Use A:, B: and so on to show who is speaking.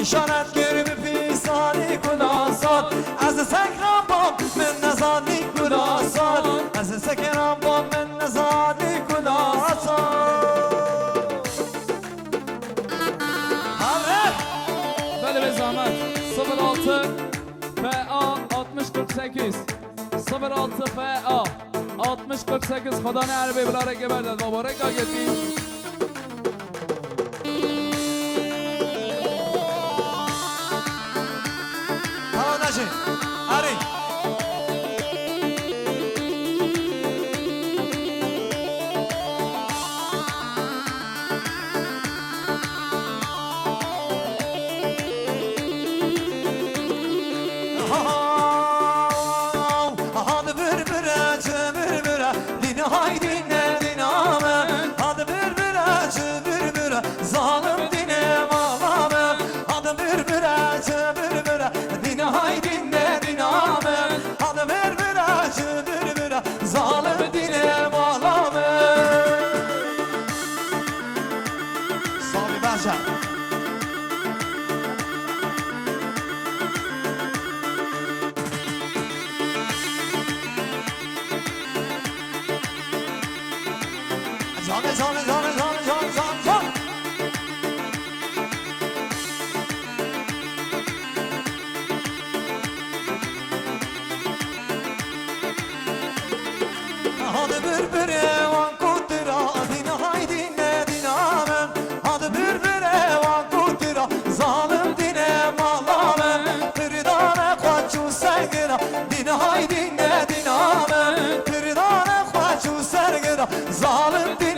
A: اشارت گرم پیسانی کلاسات از سکرم با من نزانی کلاسات از سکرم با من نزانی کلاسات
B: بله به زحمت 06 FA 6048 06 FA 6048 خدا نعربه بلاره که بردد مبارک آگردی
A: نشین آری hadi birbire çevirbire dine haydi ne diname hadi birbire çevirbire zalim dine malame hadi birbire çevirbire dine haydi ne diname hadi birbire çevirbire zalim dine malame Sami Başa جان Hadi birbire van kutira dine haydi ne dinamem Hadi birbire van kutira zalim dine malamem Firdane kaçu sergira dine haydi ne dinamem Firdane kaçu sergira zalim dine